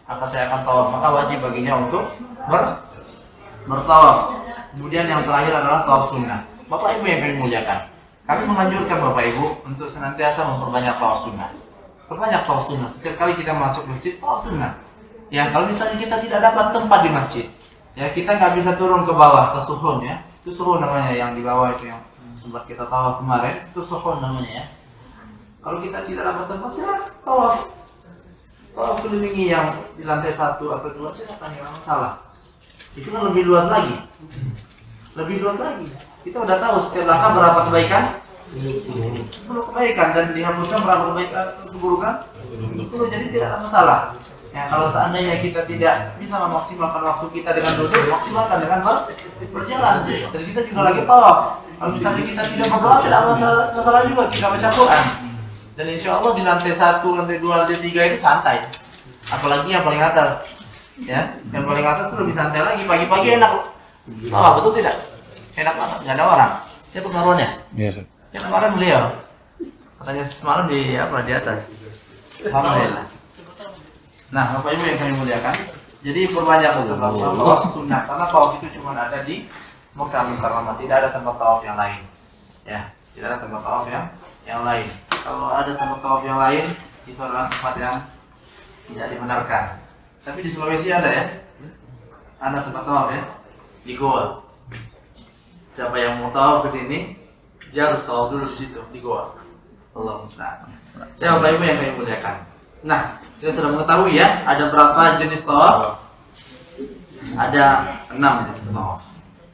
maka saya akan tawaf. Maka wajib baginya untuk bertawaf. Kemudian yang terakhir adalah tawaf sunnah. Bapak Ibu yang kami muliakan, kami menganjurkan Bapak Ibu untuk senantiasa memperbanyak tawaf sunnah. Perbanyak tawaf sunnah. Setiap kali kita masuk masjid, tawaf sunnah. Ya, kalau misalnya kita tidak dapat tempat di masjid, ya kita nggak bisa turun ke bawah, ke suhun ya. Itu suhun namanya, yang di bawah itu yang sempat kita tawaf kemarin, itu suhun namanya ya. Kalau kita tidak dapat tempat, silakan tawaf. Tawaf kelilingi yang di lantai 1 atau 2, silakan, tidak masalah. Itu kan lebih luas lagi. Lebih luas lagi. Kita udah tahu setiap langkah berapa kebaikan? 10 kebaikan, dan dihapuskan berapa kebaikan, keburukan? 10. Jadi tidak ada masalah. Ya, kalau seandainya kita tidak bisa memaksimalkan waktu kita dengan duduk, maksimalkan dengan berjalan. Dan kita juga lagi tawaf. Kalau misalnya kita tidak berdoa, tidak masalah juga, tidak baca Quran. Dan insya Allah di lantai 1, lantai 2, lantai 3 itu santai. Apalagi yang paling atas. Ya, yang paling atas itu lebih santai lagi. Pagi-pagi enak. Oh, betul tidak? Enak banget, nggak ada orang. Siapa pengaruhnya? Iya. Yang kemarin beliau katanya semalam di atas. Alhamdulillah. Nah, Bapak Ibu yang kami muliakan, jadi perbanyak untuk tawaf sunnah, karena tawaf itu cuma ada di Mekah Mukarramah, tidak ada tempat tawaf yang lain. Ya, tidak ada tempat tawaf yang lain. Kalau ada tempat tawaf yang lain, itu adalah tempat yang tidak dibenarkan. Tapi di Sulawesi ada ya, ada tempat tawaf ya, di Goa. Siapa yang mau tawaf ke sini, dia harus tawaf dulu di situ, di Goa. Allah musta'an. Ya, Bapak Ibu yang kami muliakan. Nah, kita sudah mengetahui ya, ada berapa jenis tawaf? Ada 6 jenis tawaf.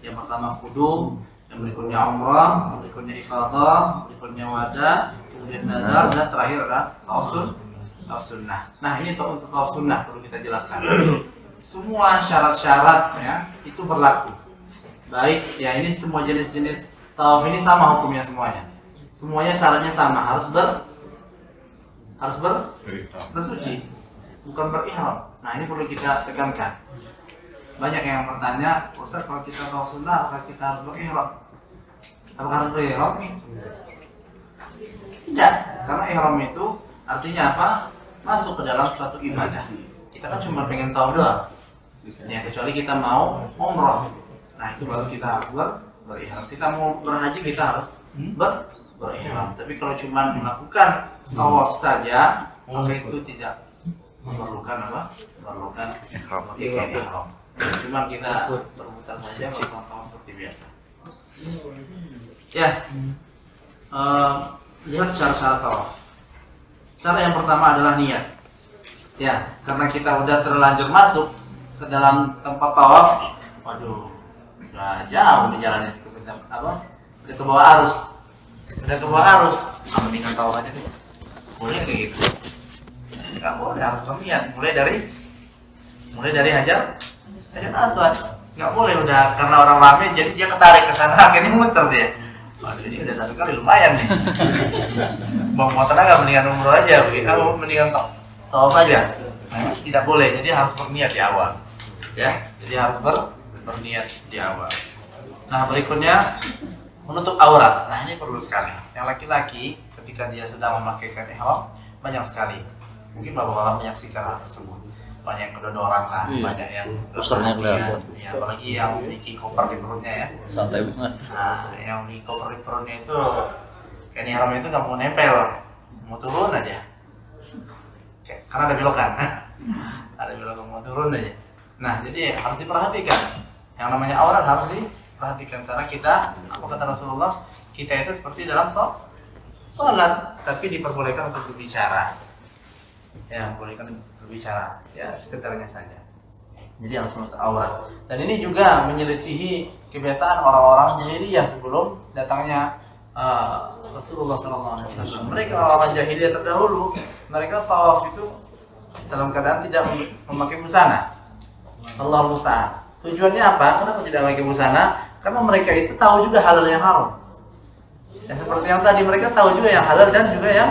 Yang pertama qudum, yang berikutnya umrah, yang berikutnya ifadah, berikutnya wada, kemudian nazar, dan terakhir adalah tawaf sunnah. Nah, ini untuk tawaf sunnah perlu kita jelaskan. Semua syarat-syaratnya itu berlaku. Baik, ya ini semua jenis-jenis tawaf ini sama hukumnya semuanya. Semuanya syaratnya sama, harus bersuci, bukan berihram. Nah, ini perlu kita tekankan. Banyak yang bertanya, Ustaz, kalau kita tawaf sunnah, apakah kita harus berihram? Apakah harus berihram? Tidak, karena ihram itu artinya apa? Masuk ke dalam suatu ibadah. Kita kan cuma pengen tawaf doang. Ya, kecuali kita mau umrah. Nah, itu baru kita harus berihram. Kita mau berhaji, kita harus berihram. Tapi kalau cuma melakukan tawaf saja, maka itu tidak memerlukan apa? Memerlukan ihram. Cuma kita berputar saja, melakukan tawaf seperti biasa. Ya, lihat syarat-syarat tawaf. Cara yang pertama adalah niat. Ya, karena kita udah terlanjur masuk ke dalam tempat tawaf, waduh, udah jauh di jalannya, udah ke bawah arus. Mendingan tawaf aja deh. Boleh kayak gitu? Nggak boleh, harus berniat. Mulai dari hajar aswad. Nggak boleh udah karena orang rame jadi dia ketarik ke sana, akhirnya muter dia. Waduh, ini udah 1 kali lumayan nih. Mau tenaga mendingan umroh aja, begitu. Mendingan tawaf aja. Nah, tidak boleh, jadi harus berniat di awal. Ya, jadi harus berniat di awal. Nah, berikutnya menutup aurat. Nah, ini perlu sekali. Yang laki-laki ketika dia sedang memakaikan ihram banyak sekali. Mungkin bapak-bapak menyaksikan hal tersebut. Banyak yang kedodoran lah, banyak yang besarnya kelihatan. Ya, apalagi yang memiliki koper di perutnya ya. Santai banget. Nah, yang di koper di perutnya itu kayak ihram itu nggak mau nempel, mau turun aja. Karena ada belokan. Ada belokan mau turun aja. Nah, jadi harus diperhatikan. Yang namanya aurat harus diperhatikan karena kita, apa kata Rasulullah, kita itu seperti dalam sholat, tapi diperbolehkan untuk berbicara. Ya, bolehkan berbicara, ya sekedarnya saja. Jadi harus menutup aurat. Dan ini juga menyelisihi kebiasaan orang-orang jahiliyah sebelum datangnya Rasulullah SAW. Mereka orang jahiliyah terdahulu, mereka tawaf itu dalam keadaan tidak memakai busana. Allah musta'an. Tujuannya apa? Kenapa tidak memakai busana? Karena mereka itu tahu juga halal yang haram. Ya, seperti yang tadi, mereka tahu juga yang halal dan juga yang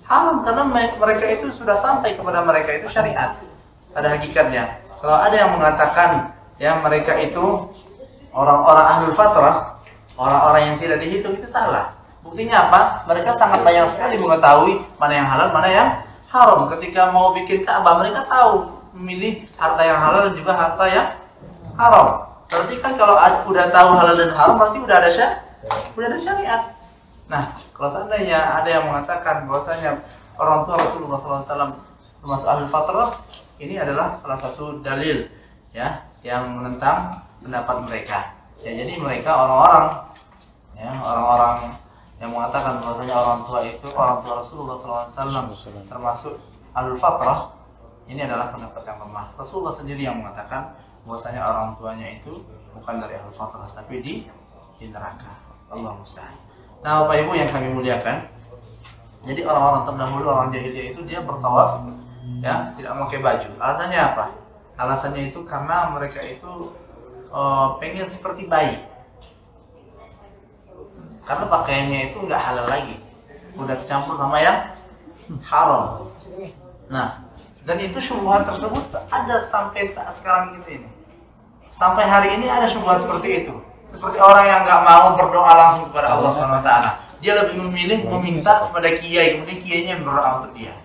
haram, karena mereka itu sudah sampai kepada mereka itu syariat pada hakikatnya. Kalau ada yang mengatakan ya mereka itu orang-orang ahlul fatrah, orang-orang yang tidak dihitung, itu salah. Buktinya apa? Mereka sangat banyak sekali mengetahui mana yang halal, mana yang haram. Ketika mau bikin Ka'bah, mereka tahu memilih harta yang halal dan juga harta yang haram. Berarti kan kalau udah tahu halal dan haram berarti udah ada syariat. Nah, kalau seandainya ada yang mengatakan bahwasanya orang tua Rasulullah SAW termasuk ahlul fatrah, ini adalah salah satu dalil ya yang menentang pendapat mereka. Ya, jadi mereka orang-orang yang mengatakan bahwasanya orang tua Rasulullah SAW termasuk ahlul fatrah, ini adalah pendapat yang lemah. Rasulullah sendiri yang mengatakan bahwasanya orang tuanya itu bukan dari ahlul fatrah tapi di neraka. Allah musta'an. Nah, Bapak Ibu yang kami muliakan, jadi orang-orang terdahulu, orang jahiliyah itu dia bertawaf ya tidak memakai baju. Alasannya apa? Alasannya itu karena mereka itu pengen seperti bayi. Karena pakaiannya itu nggak halal lagi, udah dicampur sama yang haram. Nah, dan itu syubhat tersebut ada sampai saat sekarang kita ini. Sampai hari ini ada syubhat seperti itu. Seperti orang yang nggak mau berdoa langsung kepada Allah SWT. Dia lebih memilih meminta kepada kiai, kemudian kiainya yang berdoa untuk dia.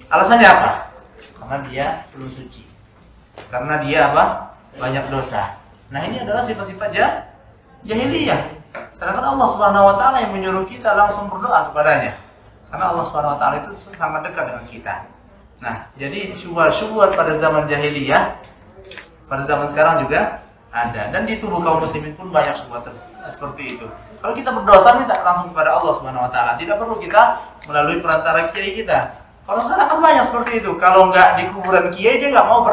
Alasannya apa? Karena dia belum suci. Karena dia apa? Banyak dosa. Nah, ini adalah sifat-sifat jahiliyah. Sedangkan Allah SWT yang menyuruh kita langsung berdoa kepadanya. Karena Allah SWT itu sangat dekat dengan kita. Nah, jadi syubhat pada zaman jahiliyah, pada zaman sekarang juga ada, dan di tubuh kaum muslimin pun banyak syubhat seperti itu. Kalau kita berdosa minta langsung kepada Allah SWT, tidak perlu kita melalui perantara kiai kita. Kalau sekarang kan banyak seperti itu. Kalau nggak di kuburan kiai dia nggak mau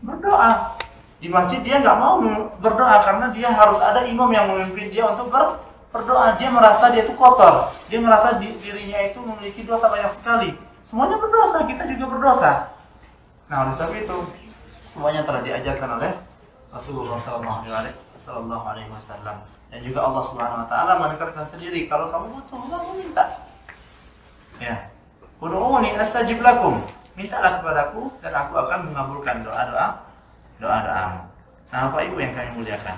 berdoa. Di masjid dia nggak mau berdoa karena dia harus ada imam yang memimpin dia untuk berdoa. Dia merasa dia itu kotor. Dia merasa dirinya itu memiliki dosa banyak sekali. Semuanya berdosa, kita juga berdosa. Nah, oleh sebab itu semuanya telah diajarkan oleh Rasulullah SAW, dan juga Allah Subhanahu Wa Taala menekankan sendiri, kalau kamu butuh, kamu minta. Ya, ud'uuni astajib lakum, mintalah kepadaku dan aku akan mengabulkan doa-doamu. Nah, Bapak Ibu yang kami muliakan.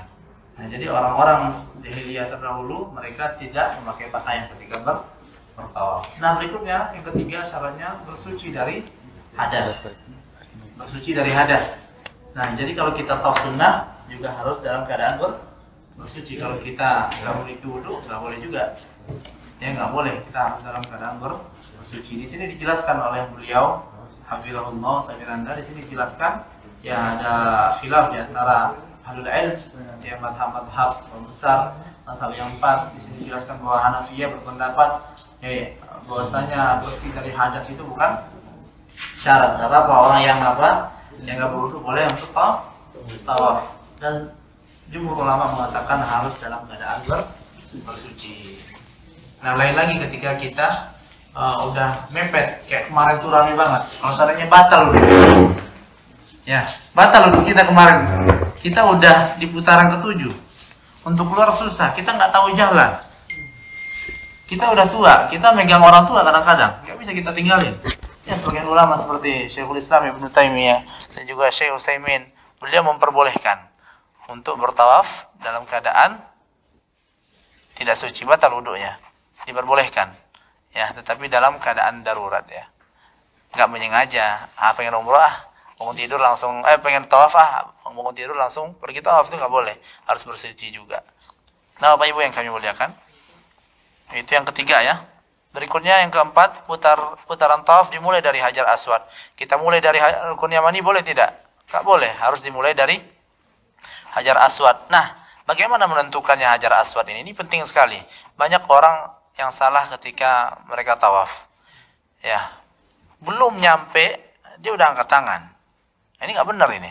Nah, jadi orang-orang jahiliyah terdahulu mereka tidak memakai pakaian ketika bertawaf. Nah, berikutnya yang ketiga syaratnya bersuci dari hadas. Bersuci dari hadas. Nah, jadi kalau kita tawaf sunnah juga harus dalam keadaan bersuci. Kalau kita nggak memiliki wudhu, nggak boleh juga. Ya, nggak boleh. Kita harus dalam keadaan bersuci. Di sini dijelaskan oleh beliau, Hafizahullah Sabiranda. Di sini dijelaskan ya ada khilaf di antara ahlul ilm, ya madhab besar, mazhab yang 4. Di sini dijelaskan bahwa Hanafiyah berpendapat bahwasanya bersih dari hadas itu bukan syarat. Nggak apa-apa orang yang nggak berwudu boleh untuk tawaf, dan jumhur ulama mengatakan harus dalam keadaan bersuci. Nah, lain lagi ketika kita udah mepet kayak kemarin tuh rame banget. Kalau seandainya batal kita kemarin, kita udah di putaran ke-7, untuk keluar susah, kita nggak tahu jalan, kita udah tua, kita megang orang tua kadang-kadang nggak bisa kita tinggalin. Ya, sebagian ulama seperti Syekhul Islam Ibnu Taimiyah dan juga Syekh Utsaimin, beliau memperbolehkan untuk bertawaf dalam keadaan tidak suci, batal wudunya, diperbolehkan. Ya, tetapi dalam keadaan darurat ya. Nggak menyengaja, pengen umrah, bangun tidur langsung, pengen tawaf, bangun tidur langsung pergi tawaf, itu nggak boleh, harus bersuci juga. Nah, Bapak Ibu yang kami muliakan, itu yang ketiga ya. Berikutnya yang keempat, putaran tawaf dimulai dari Hajar Aswad. Kita mulai dari Rukun Yamani boleh tidak? Nggak boleh, harus dimulai dari Hajar Aswad. Nah, bagaimana menentukannya Hajar Aswad ini? Ini penting sekali. Banyak orang yang salah ketika mereka tawaf. Ya, belum nyampe dia udah angkat tangan. Ini nggak benar ini.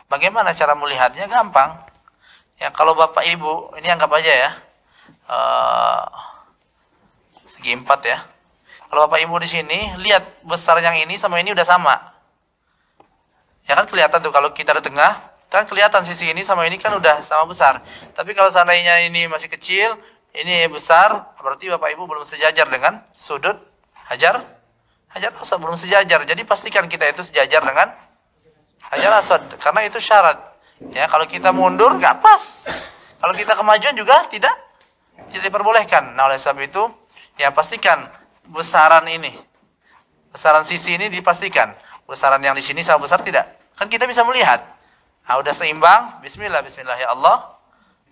Bagaimana cara melihatnya? Gampang. Ya, kalau Bapak Ibu, ini anggap aja ya. Segi 4 ya. Kalau Bapak Ibu di sini lihat besar yang ini sama ini udah sama. Ya kan kelihatan tuh kalau kita di tengah, kan kelihatan sisi ini sama ini kan udah sama besar. Tapi kalau seandainya ini masih kecil, ini besar, berarti Bapak Ibu belum sejajar dengan sudut Hajar Aswad, belum sejajar. Jadi pastikan kita itu sejajar dengan Hajar Aswad karena itu syarat. Ya, kalau kita mundur nggak pas. Kalau kita kemajuan juga tidak diperbolehkan. Nah, oleh sebab itu ya pastikan besaran sisi ini dipastikan. Besaran yang di sini sama besar tidak? Kan kita bisa melihat. Nah, udah seimbang, bismillah, bismillah ya Allah.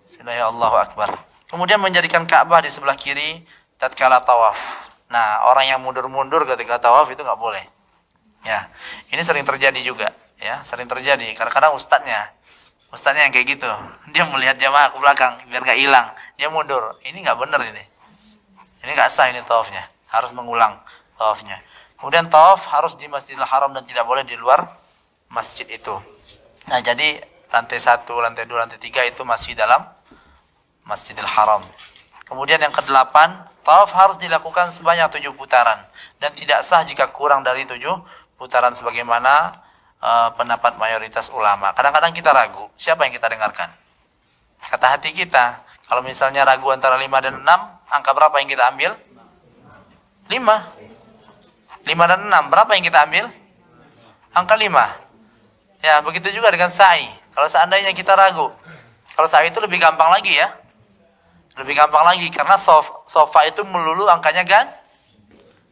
Bismillah ya Allahu Akbar. Kemudian menjadikan Ka'bah di sebelah kiri tatkala tawaf. Nah, orang yang mundur-mundur ketika tawaf itu nggak boleh. Ya, ini sering terjadi juga. Ya, sering terjadi. Kadang-kadang ustadznya yang kayak gitu. Dia melihat jamaah ke belakang biar nggak hilang. Dia mundur. Ini nggak benar ini. Ini nggak sah ini tawafnya. Harus mengulang tawafnya. Kemudian tawaf harus di Masjidil Haram dan tidak boleh di luar masjid itu. Nah, jadi lantai 1, lantai 2, lantai 3 itu masih dalam Masjidil Haram. Kemudian yang ke-8, tawaf harus dilakukan sebanyak 7 putaran dan tidak sah jika kurang dari 7 putaran sebagaimana pendapat mayoritas ulama. Kadang-kadang kita ragu, siapa yang kita dengarkan? Kata hati kita. Kalau misalnya ragu antara 5 dan 6, angka berapa yang kita ambil? 5. 5 dan 6, berapa yang kita ambil? Angka 5. Ya, begitu juga dengan sa'i. Kalau seandainya kita ragu, kalau sa'i itu lebih gampang lagi ya. Lebih gampang lagi, karena sofa itu melulu angkanya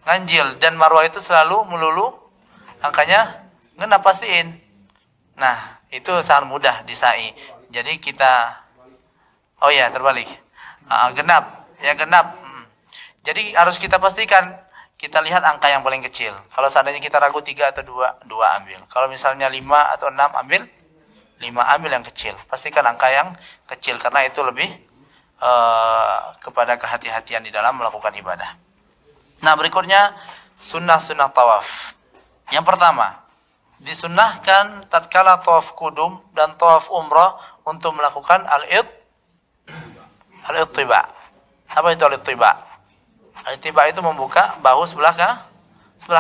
ganjil. Dan marwah itu selalu melulu angkanya genap pastiin. Nah, itu sangat mudah di sa'i. Jadi kita, oh ya terbalik. Genap, ya genap. Jadi harus kita pastikan, kita lihat angka yang paling kecil. Kalau seandainya kita ragu 3 atau 2, 2 ambil. Kalau misalnya 5 atau 6 ambil, 5 ambil yang kecil. Pastikan angka yang kecil, karena itu lebih kepada kehati-hatian di dalam melakukan ibadah. Nah, berikutnya sunnah-sunnah tawaf. Yang pertama, disunnahkan tatkala tawaf kudum dan tawaf umrah untuk melakukan al-ittiba. Apa itu al-ittiba? Al-ittiba itu membuka bahu sebelah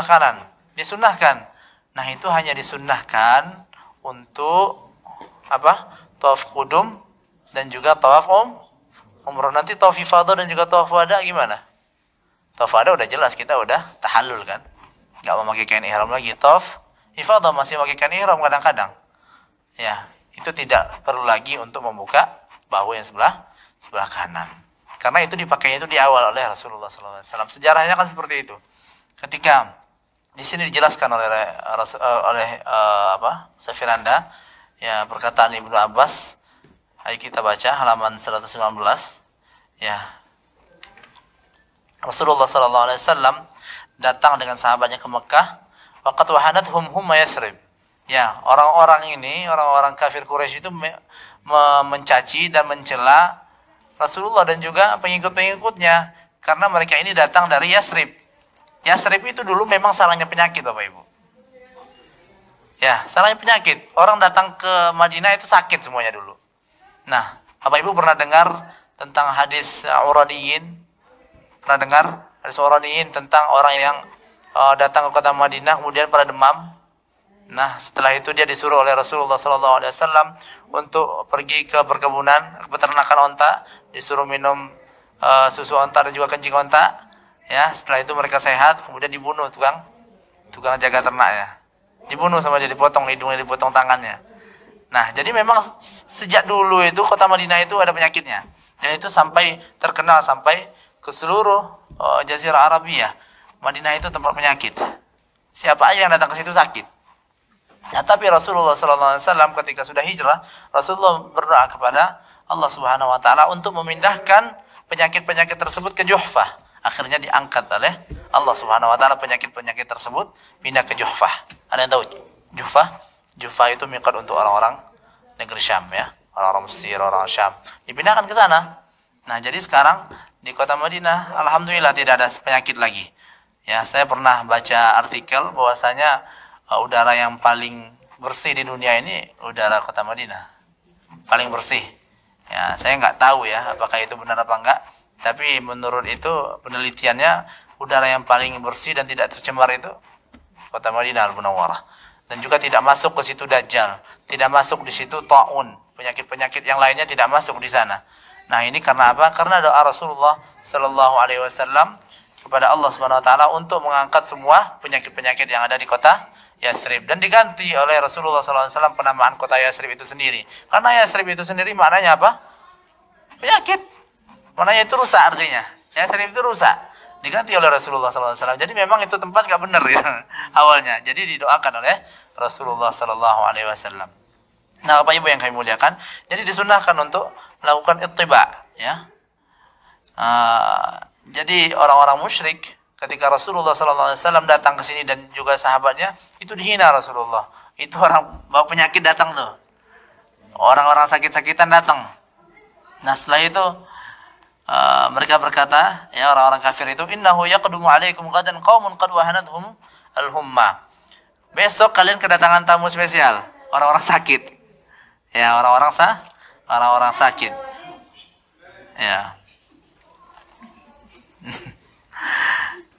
kanan. Disunnahkan. Nah, itu hanya disunnahkan untuk apa? Tawaf kudum dan juga tawaf umrah. Nanti tawaf ifadah dan juga tawaf wada gimana? Tawaf wada udah jelas, kita udah tahallul kan? Gak memakai kain ihram lagi. Tawaf ifadah masih memakai kain ihram kadang-kadang. Ya, itu tidak perlu lagi untuk membuka bahu yang sebelah kanan. Karena itu dipakainya itu di awal oleh Rasulullah SAW. Sejarahnya kan seperti itu. Ketika di sini dijelaskan oleh Safiranda, ya, perkataan Ibnu Abbas. Ayo kita baca halaman 119. Ya. Rasulullah SAW datang dengan sahabatnya ke Mekah. Waqat wahanathum humma Yathrib. Ya, orang-orang ini, orang-orang kafir Quraisy itu mencaci dan mencela Rasulullah dan juga pengikut-pengikutnya karena mereka ini datang dari Yathrib. Yathrib itu dulu memang sarangnya penyakit, Bapak Ibu. Ya, sarangnya penyakit. Orang datang ke Madinah itu sakit semuanya dulu. Nah, Bapak Ibu pernah dengar tentang hadis Uraniyin? Pernah dengar hadis Uraniyin tentang orang yang datang ke kota Madinah kemudian pada demam? Nah, setelah itu dia disuruh oleh Rasulullah SAW untuk pergi ke perkebunan, peternakan onta, disuruh minum susu onta dan juga kencing onta. Ya, setelah itu mereka sehat, kemudian dibunuh tukang jaga ternaknya. Dibunuh sama dia, dipotong hidungnya, dipotong tangannya. Nah, jadi memang sejak dulu itu kota Madinah itu ada penyakitnya. Dan itu sampai terkenal sampai ke seluruh Jazirah Arabia. Madinah itu tempat penyakit. Siapa aja yang datang ke situ sakit. Nah, tapi Rasulullah SAW ketika sudah hijrah, Rasulullah berdoa kepada Allah Subhanahu Wa Taala untuk memindahkan penyakit-penyakit tersebut ke Juhfah. Akhirnya diangkat oleh Allah Subhanahu Wa Taala penyakit-penyakit tersebut pindah ke Juhfah. Ada yang tahu Juhfah? Juhfah itu miqat untuk orang-orang negeri Syam ya, orang-orang Mesir, orang Syam. Dipindahkan ke sana. Nah, jadi sekarang di kota Madinah alhamdulillah tidak ada penyakit lagi. Ya, saya pernah baca artikel bahwasanya udara yang paling bersih di dunia ini udara kota Madinah. Paling bersih. Ya, saya nggak tahu ya apakah itu benar apa enggak. Tapi menurut itu penelitiannya udara yang paling bersih dan tidak tercemar itu kota Madinah Al-Munawwarah. Dan juga tidak masuk ke situ Dajjal, tidak masuk di situ Ta'un, penyakit-penyakit yang lainnya tidak masuk di sana. Nah, ini karena apa? Karena doa Rasulullah Sallallahu Alaihi Wasallam kepada Allah Subhanahu Wa Taala untuk mengangkat semua penyakit-penyakit yang ada di kota Yathrib dan diganti oleh Rasulullah Sallallahu Alaihi Wasallam penamaan kota Yathrib itu sendiri. Karena Yathrib itu sendiri maknanya apa? Penyakit. Maknanya itu rusak artinya. Yathrib itu rusak. diganti oleh Rasulullah SAW. Jadi memang itu tempat nggak benar ya awalnya. Jadi didoakan oleh Rasulullah SAW. Nah, Bapak Ibu yang kami muliakan, jadi disunahkan untuk melakukan ittiba, ya. Jadi orang-orang musyrik ketika Rasulullah SAW datang ke sini dan juga sahabatnya itu dihina Rasulullah. Itu orang bawa penyakit datang tuh, orang-orang sakit-sakitan datang. Nah setelah itu mereka berkata, ya orang-orang kafir itu, innahu yaqdumu alaikum ghadan qaumun qad wahanathum al-humma. Besok kalian kedatangan tamu spesial, orang-orang sakit. Ya, orang-orang sakit. Ya.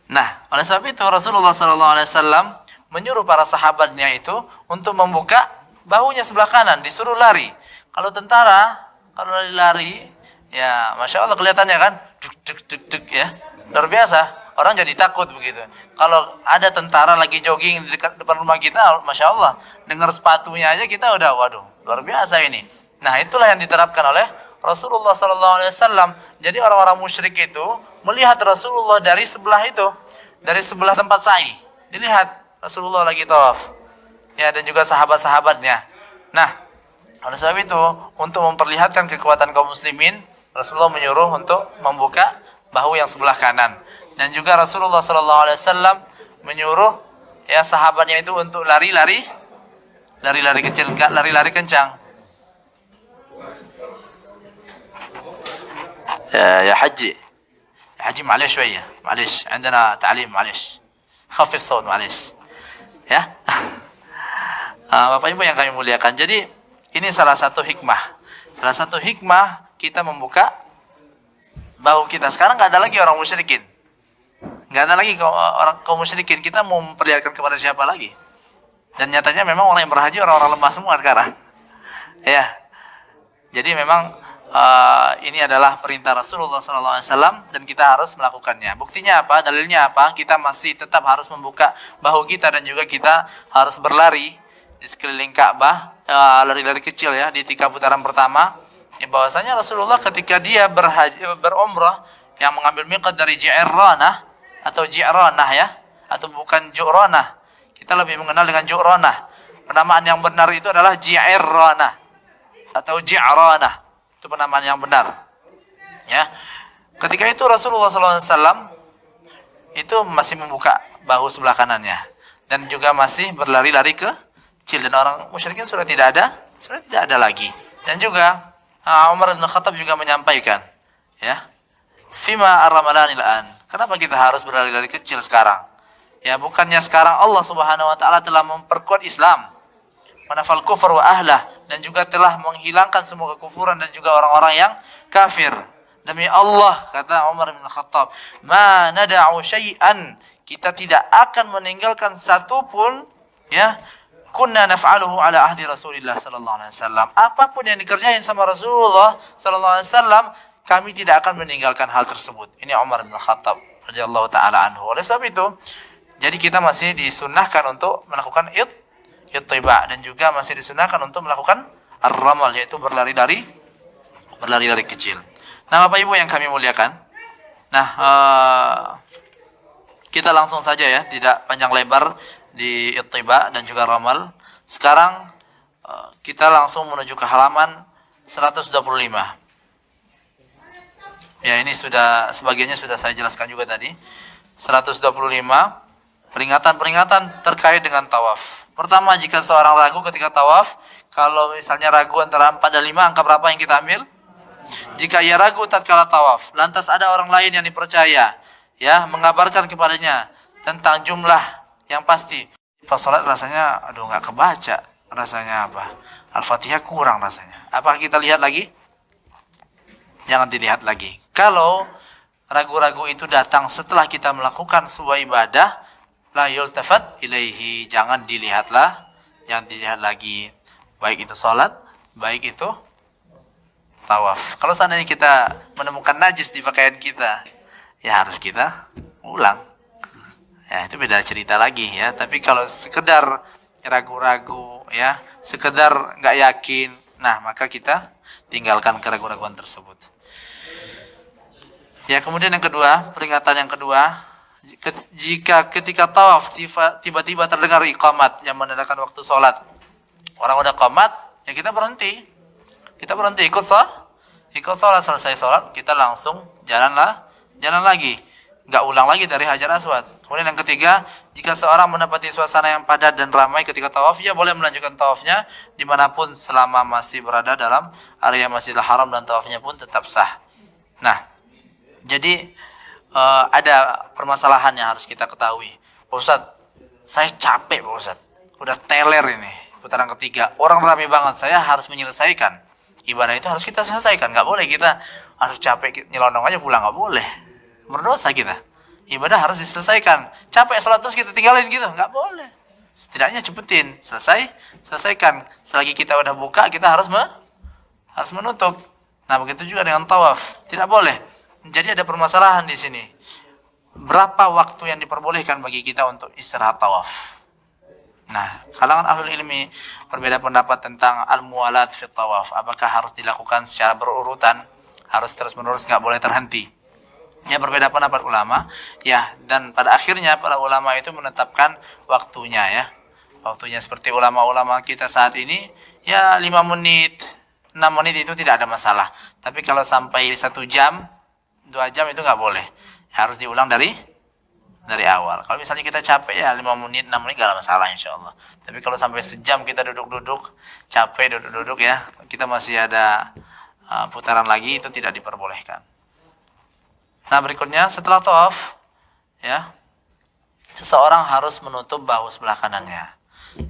Nah, oleh sebab itu Rasulullah SAW menyuruh para sahabatnya itu untuk membuka bahunya sebelah kanan, disuruh lari. Kalau tentara, kalau lari, ya, masya Allah kelihatannya kan, duk ya, luar biasa. Orang jadi takut begitu. Kalau ada tentara lagi jogging di depan rumah kita, masya Allah, dengar sepatunya aja kita udah, waduh, luar biasa ini. Nah, itulah yang diterapkan oleh Rasulullah SAW. Jadi orang-orang musyrik itu melihat Rasulullah dari sebelah itu, dari sebelah tempat sa'i. Dilihat Rasulullah lagi tawaf, ya, dan juga sahabat-sahabatnya. Nah, oleh sebab itu, untuk memperlihatkan kekuatan kaum muslimin, Rasulullah menyuruh untuk membuka bahu yang sebelah kanan. Dan juga Rasulullah SAW menyuruh ya sahabatnya itu untuk lari-lari kecil, lari-lari kencang. يا حجي معلش شوية معلش عندنا تعليم معلش خفف الصوت معلش ya. Bapak Ibu yang kami muliakan, jadi ini salah satu hikmah kita membuka bahu kita. Sekarang nggak ada lagi orang musyrikin, nggak ada lagi orang kaum musyrikin. Kita mau memperlihatkan kepada siapa lagi? Dan nyatanya memang orang yang berhaji orang-orang lemah semua sekarang ya. Jadi memang ini adalah perintah Rasulullah SAW dan kita harus melakukannya. Buktinya apa? Dalilnya apa? Kita masih tetap harus membuka bahu kita dan juga kita harus berlari di sekeliling Ka'bah, lari-lari kecil ya di 3 putaran pertama. Ya, bahwasanya Rasulullah ketika dia berumrah yang mengambil miqat dari Ji'ranah atau Ji'ranah ya, atau bukan Ju'ranah. Kita lebih mengenal dengan Ju'ranah. Penamaan yang benar itu adalah Ji'ranah atau Ji'ranah. Itu penamaan yang benar. Ya. Ketika itu Rasulullah SAW itu masih membuka bahu sebelah kanannya dan juga masih berlari-lari kecil, dan orang musyrikin sudah tidak ada lagi. Dan juga Umar bin Khattab juga menyampaikan, ya, fima ar-ramadanil an. Kenapa kita harus berlari-lari kecil sekarang? Ya, bukannya sekarang Allah Subhanahu wa taala telah memperkuat Islam, manafal kufur wa ahlah, dan juga telah menghilangkan semua kekufuran dan juga orang-orang yang kafir. Demi Allah, kata Umar bin Khattab, ma nada'u syai'an, kita tidak akan meninggalkan satu pun, ya, kunna naf'aluhu ala ahdi Rasulillah sallallahu alaihi wasallam. Apapun yang dikerjain sama Rasulullah sallallahu alaihi wasallam, kami tidak akan meninggalkan hal tersebut. Ini Umar bin Khattab radhiyallahu taala anhu. Oleh sebab itu, jadi kita masih disunahkan untuk melakukan ittiba dan juga masih disunahkan untuk melakukan ar-ramal, yaitu berlari-lari kecil. Nah, Bapak Ibu yang kami muliakan, nah kita langsung saja ya, tidak panjang lebar di ittiba dan juga ramal. Sekarang kita langsung menuju ke halaman 125. Ya, ini sudah sebagiannya sudah saya jelaskan juga tadi. 125 peringatan-peringatan terkait dengan tawaf. Pertama, jika seorang ragu ketika tawaf, kalau misalnya ragu antara 4 dan 5, angka berapa yang kita ambil? Jika ia ragu tatkala tawaf, lantas ada orang lain yang dipercaya, ya, mengabarkan kepadanya tentang jumlah yang pasti. Pas sholat rasanya, aduh, nggak kebaca, rasanya apa? Al-Fatihah kurang rasanya. Apa kita lihat lagi? Jangan dilihat lagi. Kalau ragu-ragu itu datang setelah kita melakukan sebuah ibadah, la yultafat ilaihi, jangan dilihat lagi, baik itu sholat, baik itu tawaf. Kalau seandainya kita menemukan najis di pakaian kita, ya harus kita ulang. Ya, itu beda cerita lagi ya. Tapi kalau sekedar ragu-ragu ya, sekedar nggak yakin, nah maka kita tinggalkan keraguan-raguan tersebut. Ya, kemudian yang kedua, peringatan yang kedua, jika ketika tawaf tiba-tiba terdengar iqamat yang menandakan waktu sholat, orang udah qamat, ya kita berhenti. Kita berhenti ikut sholat, selesai sholat, kita langsung jalan lagi. Nggak ulang lagi dari Hajar Aswad. Kemudian yang ketiga, jika seorang mendapati suasana yang padat dan ramai ketika tawaf, ia boleh melanjutkan tawafnya dimanapun selama masih berada dalam area Masjidil Haram dan tawafnya pun tetap sah. Nah, jadi ada permasalahan yang harus kita ketahui. Pak Ustadz, saya capek Pak Ustadz. Udah teler ini, putaran ketiga. Orang ramai banget, saya harus menyelesaikan. Ibadah itu harus kita selesaikan. Nggak boleh kita harus capek, nyelonong aja pulang. Nggak boleh. Berdosa kita. Ibadah harus diselesaikan. Capek sholat terus kita tinggalin gitu. Nggak boleh. Setidaknya cepetin. Selesaikan. Selagi kita udah buka, kita harus menutup. Nah, begitu juga dengan tawaf. Tidak boleh. Jadi ada permasalahan di sini. Berapa waktu yang diperbolehkan bagi kita untuk istirahat tawaf? Nah, kalangan ahlul ilmi berbeda pendapat tentang al-muwalat fi tawaf. Apakah harus dilakukan secara berurutan? Harus terus-menerus, nggak boleh terhenti. Ya, berbeda pendapat ulama. Ya, dan pada akhirnya para ulama itu menetapkan waktunya ya. Waktunya seperti ulama-ulama kita saat ini, ya 5 menit, 6 menit itu tidak ada masalah. Tapi kalau sampai 1 jam, 2 jam itu nggak boleh. Harus diulang dari awal. Kalau misalnya kita capek ya 5 menit, 6 menit gak ada masalah insya Allah. Tapi kalau sampai sejam kita duduk-duduk, capek duduk-duduk ya, kita masih ada putaran lagi, itu tidak diperbolehkan. Nah, berikutnya setelah tawaf ya, seseorang harus menutup bahu sebelah kanannya.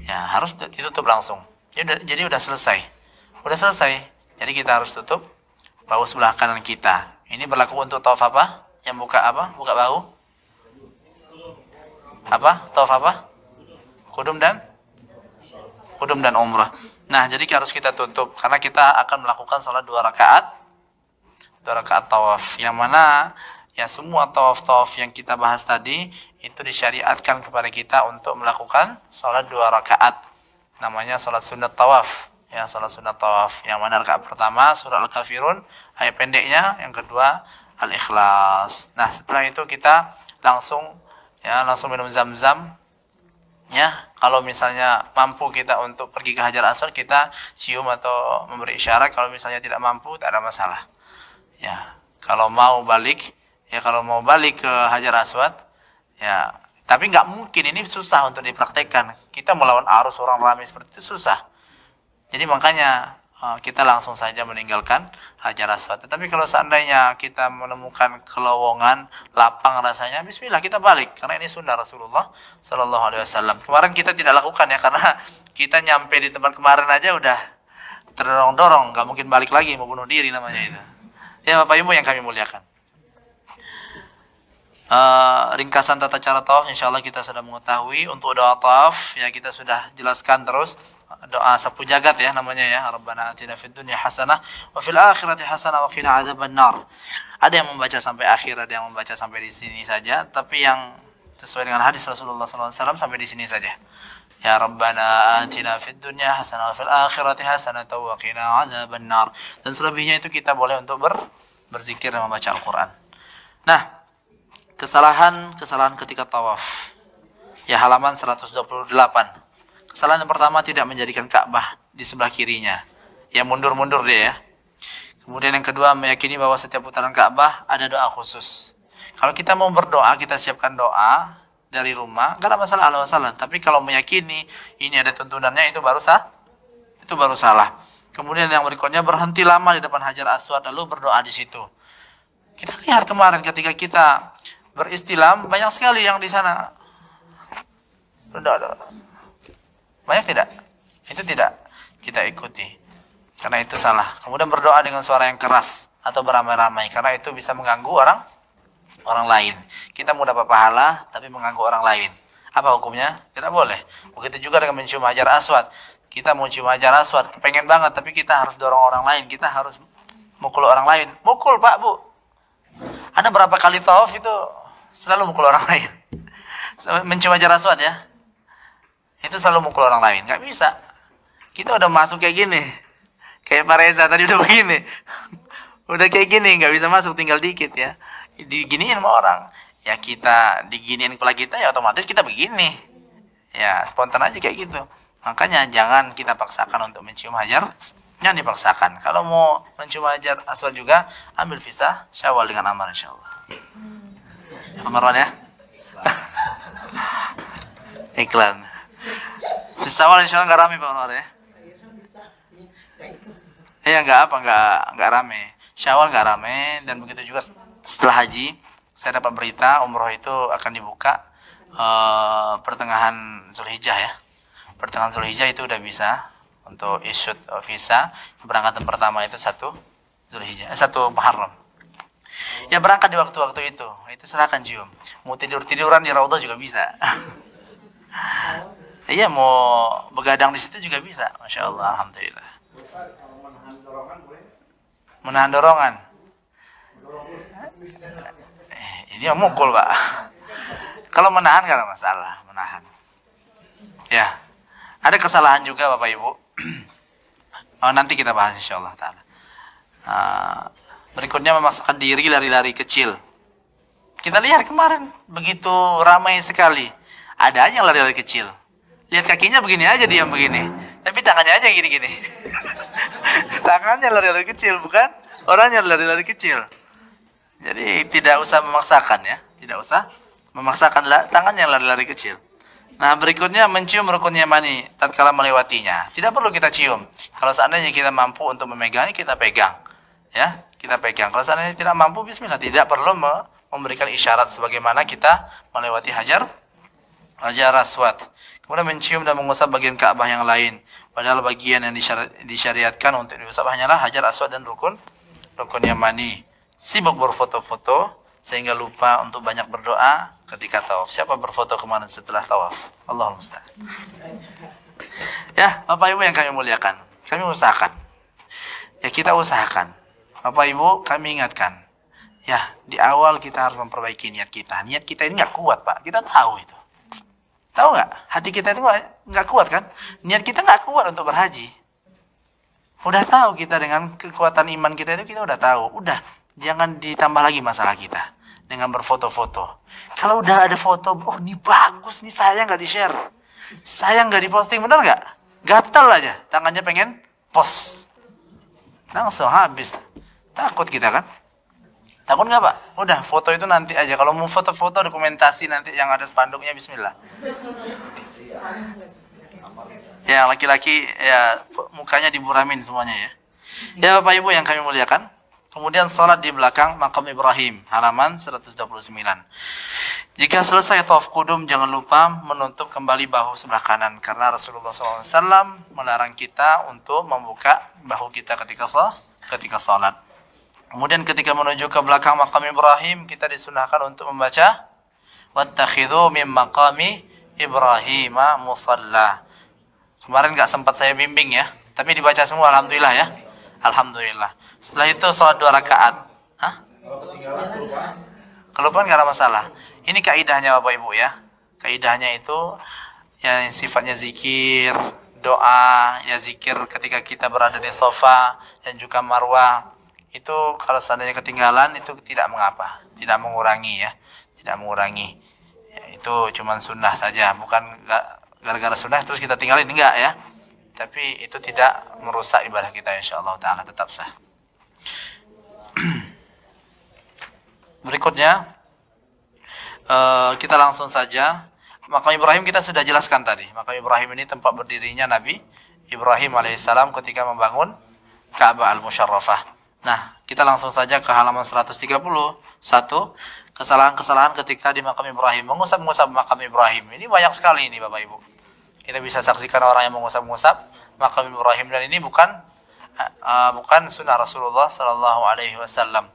Ya, harus ditutup langsung. Jadi udah selesai. Jadi kita harus tutup bahu sebelah kanan kita. Ini berlaku untuk tawaf apa? Yang buka apa? Buka bahu? Apa? Tawaf apa? Kudum dan umrah. Nah, jadi harus kita tutup karena kita akan melakukan salat 2 rakaat tawaf. Yang mana ya semua tawaf yang kita bahas tadi itu disyariatkan kepada kita untuk melakukan salat 2 rakaat. Namanya salat sunat tawaf. Ya, salat sunat tawaf. Yang mana rakaat pertama surah Al-Kafirun, ayat pendeknya, yang kedua Al-Ikhlas. Nah, setelah itu kita langsung minum zam-zam. Ya, kalau misalnya mampu kita untuk pergi ke Hajar Aswad, kita cium atau memberi isyarat. Kalau misalnya tidak mampu, tak ada masalah. Ya, kalau mau balik ke Hajar Aswad, ya, tapi nggak mungkin, ini susah untuk dipraktekkan. Kita melawan arus orang ramai seperti itu susah. Jadi makanya kita langsung saja meninggalkan Hajar Aswad. Tetapi kalau seandainya kita menemukan kelowongan, lapang rasanya, bismillah kita balik. Karena ini sunnah Rasulullah Sallallahu Alaihi Wasallam. Kemarin kita tidak lakukan ya, karena kita nyampe di tempat kemarin aja udah terdorong-dorong, nggak mungkin balik lagi, mau bunuh diri namanya itu. Ya, Bapak Ibu yang kami muliakan. Ringkasan tata cara tawaf insyaallah kita sudah mengetahui. Untuk doa tawaf ya kita sudah jelaskan terus. Doa sapu jagat ya namanya ya. Rabbana atina fid dunya hasanah wa fil akhirati hasanah wa qina adzabannar. Ada yang membaca sampai akhir, ada yang membaca sampai di sini saja, tapi yang sesuai dengan hadis Rasulullah SAW sampai di sini saja. Ya Rabbana atina fid dunya hasanah wa fil akhirati hasanah wa qina adzabannar. Dan selebihnya itu kita boleh untuk berzikir dan membaca Al-Qur'an. Nah, kesalahan ketika tawaf. Ya, halaman 128. Kesalahan yang pertama, tidak menjadikan Ka'bah di sebelah kirinya. Ya, mundur-mundur dia ya. Kemudian yang kedua, meyakini bahwa setiap putaran Ka'bah ada doa khusus. Kalau kita mau berdoa, kita siapkan doa dari rumah, enggak ada masalah. Tapi kalau meyakini ini ada tuntunannya, itu baru salah. Kemudian yang berikutnya, berhenti lama di depan Hajar Aswad lalu berdoa di situ. Kita lihat kemarin ketika kita beristilam, banyak sekali yang di sana. Banyak tidak? Itu tidak kita ikuti. Karena itu salah. Kemudian berdoa dengan suara yang keras atau beramai-ramai, karena itu bisa mengganggu orang lain. Kita mau dapat pahala tapi mengganggu orang lain. Apa hukumnya? Tidak boleh. Begitu juga dengan mencium Hajar Aswad. Kita mau cium Hajar Aswad, kepengen banget, tapi kita harus dorong orang lain. Kita harus mukul orang lain. Mukul Pak, Bu. Anda berapa kali tawaf itu selalu mukul orang lain. Mencium Hajar Aswad ya. Itu selalu mukul orang lain. Gak bisa. Kita udah masuk kayak gini. Kayak Pak Reza tadi udah begini. Udah kayak gini, gak bisa masuk, tinggal dikit ya. diginiin sama orang. Ya kita diginiin kepala kita, ya otomatis kita begini. Ya spontan aja kayak gitu. Makanya jangan kita paksakan untuk mencium hajar, jangan dipaksakan. Kalau mau mencium hajar aswad juga, ambil visa Syawal dengan aman insyaallah. Amaran ya. Iklan. Visa Syawal insyaallah nggak rame Pak Anwar ya. Iya nggak rame. Syawal nggak rame, dan begitu juga setelah haji. Saya dapat berita umroh itu akan dibuka pertengahan Zulhijjah ya. Pertengahan Zulhijjah itu udah bisa untuk issue visa. Keberangkatan pertama itu 1 Zulhijjah, 1 Muharram. Ya berangkat di waktu-waktu itu. Itu silakan cium. Mau tiduran di Raudhah juga bisa. Iya, mau begadang di situ juga bisa. Masya Allah, alhamdulillah. Menahan dorongan. Ini yang mukul Pak. Kalau menahan gak ada masalah, menahan. Ya, ada kesalahan juga Bapak Ibu. Nanti kita bahas insyaallah taala. Berikutnya memaksakan diri lari-lari kecil. Kita lihat kemarin begitu ramai sekali. Ada aja yang lari-lari kecil. Lihat kakinya begini aja, diam begini. Tapi tangannya aja gini-gini. Tangannya lari-lari kecil, bukan orangnya lari-lari kecil. Jadi tidak usah memaksakan ya, tidak usah memaksakan tangannya lari-lari kecil. Nah berikutnya mencium rukun yamani tatkala melewatinya. Tidak perlu kita cium. Kalau seandainya kita mampu untuk memegangnya, kita pegang. Ya, kita pegang. Kalau seandainya tidak mampu, bismillah, tidak perlu memberikan isyarat sebagaimana kita melewati hajar aswad. Kemudian mencium dan mengusap bagian Ka'bah yang lain. Padahal bagian yang disyariatkan untuk diusap hanyalah hajar aswad dan rukun yamani. Sibuk berfoto-foto sehingga lupa untuk banyak berdoa ketika tawaf. Siapa berfoto kemarin setelah tawaf? Allahul musta'an. Ya, Bapak Ibu yang kami muliakan, kami usahakan. Ya, kita usahakan. Bapak Ibu, kami ingatkan. Ya, di awal kita harus memperbaiki niat kita. Niat kita ini nggak kuat, Pak. Kita tahu itu. Tahu nggak? Hati kita itu nggak kuat kan? Niat kita nggak kuat untuk berhaji. Udah tahu kita dengan kekuatan iman kita itu, kita udah tahu. Udah, jangan ditambah lagi masalah kita dengan berfoto-foto. Kalau udah ada foto, oh ini bagus, nih sayang nggak di-share, sayang nggak di-posting, benar nggak? Gatal aja, tangannya pengen post, langsung habis. Takut kita kan? Takut nggak Pak? Udah, foto itu nanti aja. Kalau mau foto-foto dokumentasi nanti yang ada spanduknya, bismillah. Ya laki-laki ya mukanya diburamin semuanya ya. Ya Bapak Ibu yang kami muliakan. Kemudian salat di belakang makam Ibrahim, halaman 129. Jika selesai tawaf kudum, jangan lupa menutup kembali bahu sebelah kanan, karena Rasulullah SAW melarang kita untuk membuka bahu kita ketika salat. Kemudian ketika menuju ke belakang makam Ibrahim, kita disunahkan untuk membaca wattakhidhu min maqami Ibrahim musalla. Kemarin nggak sempat saya bimbing ya, tapi dibaca semua, alhamdulillah ya. Alhamdulillah. Setelah itu sholat 2 rakaat. Hah? Kelupaan nggak ada masalah. Ini kaidahnya Bapak Ibu ya. Kaidahnya itu yang sifatnya zikir, doa, ya zikir ketika kita berada di sofa dan juga marwah. Itu kalau seandainya ketinggalan itu tidak mengapa, tidak mengurangi ya, tidak mengurangi. Ya, itu cuma sunnah saja, bukan gara-gara sunnah terus kita tinggalin, enggak ya. Tapi itu tidak merusak ibadah kita, insyaallah taala tetap sah. Berikutnya kita langsung saja. Makam Ibrahim kita sudah jelaskan tadi. Makam Ibrahim ini tempat berdirinya Nabi Ibrahim alaihissalam ketika membangun Ka'bah al-Musyarrafah. Nah, kita langsung saja ke halaman 131. Kesalahan-kesalahan ketika di makam Ibrahim, mengusap-ngusap makam Ibrahim. Ini banyak sekali ini Bapak Ibu. Kita bisa saksikan orang yang mengusap-ngusap makam Ibrahim, dan ini bukan sunnah Rasulullah sallallahu alaihi wasallam.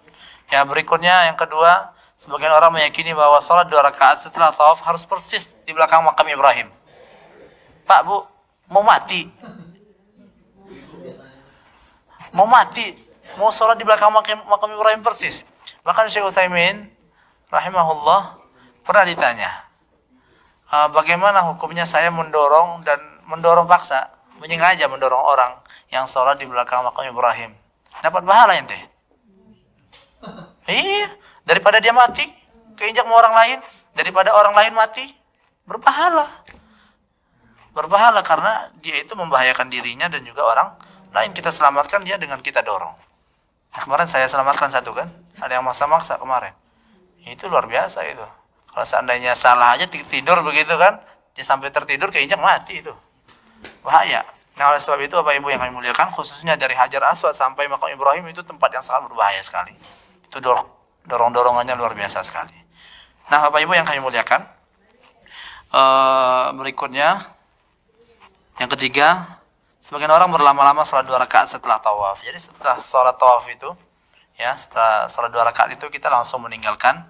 Ya, berikutnya yang kedua, sebagian orang meyakini bahwa salat 2 rakaat setelah tawaf harus persis di belakang makam Ibrahim. Pak, Bu, mau mati. Mau sholat di belakang makam Ibrahim persis. Bahkan Syekh Utsaimin rahimahullah pernah ditanya, bagaimana hukumnya saya mendorong paksa, menyengaja mendorong orang yang sholat di belakang makam Ibrahim. Dapat pahala ente? Iya, Daripada dia mati, keinjak sama orang lain, daripada orang lain mati, berpahala. Berpahala karena dia itu membahayakan dirinya dan juga orang lain. Kita selamatkan dia dengan kita dorong. Nah, kemarin saya selamatkan satu kan, ada yang maksa-maksa kemarin. Itu luar biasa itu. Kalau seandainya salah aja tidur begitu kan, dia sampai tertidur keinjak mati itu. Bahaya. Nah, oleh sebab itu Bapak Ibu yang kami muliakan, khususnya dari Hajar Aswad sampai Makam Ibrahim itu tempat yang sangat berbahaya sekali. Itu dorong-dorongannya luar biasa sekali. Nah, Bapak Ibu yang kami muliakan, berikutnya yang ketiga, sebagian orang berlama-lama sholat 2 rakaat setelah tawaf. Jadi setelah sholat tawaf itu, ya setelah sholat 2 rakaat itu kita langsung meninggalkan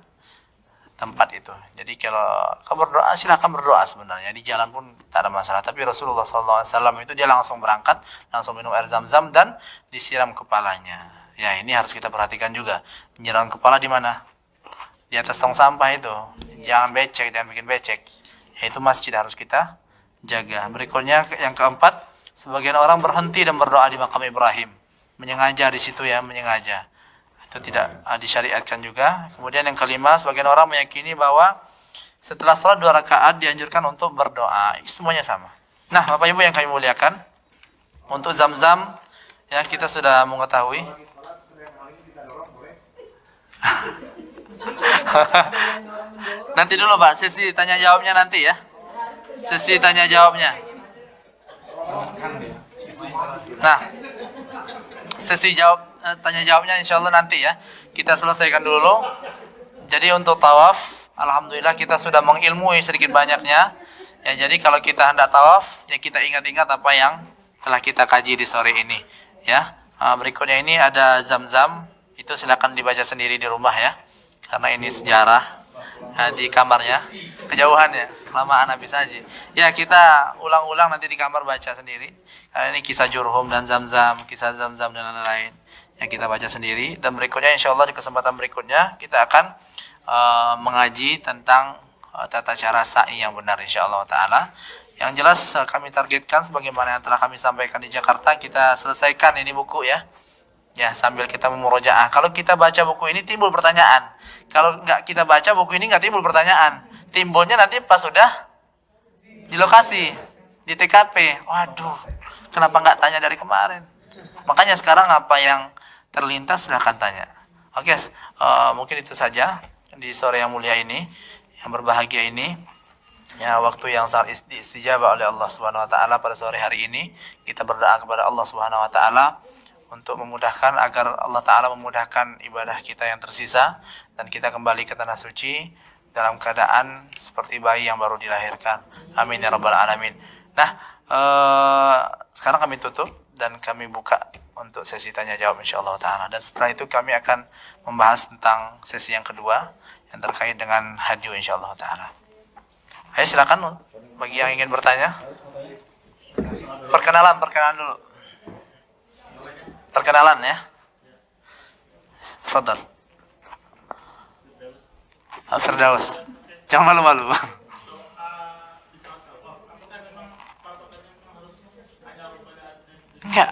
tempat itu. Jadi kalau berdoa silahkan berdoa sebenarnya di jalan pun tak ada masalah. Tapi Rasulullah SAW itu dia langsung berangkat, langsung minum air zam-zam dan disiram kepalanya. Ya ini harus kita perhatikan juga. Penyiraman kepala di mana? Di atas tong sampah itu. Jangan becek, jangan bikin becek. Itu masjid harus kita jaga. Berikutnya yang keempat, sebagian orang berhenti dan berdoa di makam Ibrahim. Menyengaja di situ ya, menyengaja. Itu tidak disyariatkan juga. Kemudian yang kelima, sebagian orang meyakini bahwa setelah sholat 2 rakaat dianjurkan untuk berdoa. Semuanya sama. Nah, Bapak Ibu yang kami muliakan, untuk zam-zam ya kita sudah mengetahui. Nanti dulu Pak, sesi tanya jawabnya nanti ya. Sesi tanya jawabnya. Nah, sesi tanya jawabnya insya Allah nanti ya. Kita selesaikan dulu. Jadi untuk tawaf, alhamdulillah kita sudah mengilmui sedikit banyaknya. Ya, jadi kalau kita hendak tawaf, ya kita ingat-ingat apa yang telah kita kaji di sore ini. Ya, berikutnya ini ada zam-zam. Itu silakan dibaca sendiri di rumah ya. Karena ini sejarah di kamarnya. Kejauhan ya, kelamaan habis aja. Ya kita ulang-ulang nanti di kamar baca sendiri. Karena ini kisah Jurhum dan Zam-Zam, kisah Zam-Zam dan lain-lain. Yang kita baca sendiri. Dan berikutnya insya Allah di kesempatan berikutnya kita akan mengaji tentang tata cara sa'i yang benar insya Allah Ta'ala. Yang jelas kami targetkan sebagaimana yang telah kami sampaikan di Jakarta, kita selesaikan ini buku ya. Ya, sambil kita memurojaah. Kalau kita baca buku ini timbul pertanyaan. Kalau nggak kita baca buku ini nggak timbul pertanyaan. Timbulnya nanti pas sudah di lokasi, di TKP. Waduh, kenapa nggak tanya dari kemarin? Makanya sekarang apa yang terlintas silahkan tanya. Oke, mungkin itu saja di sore yang mulia ini, yang berbahagia ini. Ya, waktu yang sangat diistijabah oleh Allah Subhanahu wa taala pada sore hari ini, kita berdoa kepada Allah Subhanahu wa taala untuk memudahkan agar Allah Ta'ala memudahkan ibadah kita yang tersisa dan kita kembali ke tanah suci dalam keadaan seperti bayi yang baru dilahirkan. Amin ya rabbal alamin. Nah, sekarang kami tutup dan kami buka untuk sesi tanya jawab insyaallah Ta'ala. Dan setelah itu kami akan membahas tentang sesi yang kedua yang terkait dengan hadyu insyaallah Ta'ala. Ayo silakan bagi yang ingin bertanya. Perkenalan dulu. Perkenalan ya. Fadal. Firdaus. Jangan malu-malu. Enggak.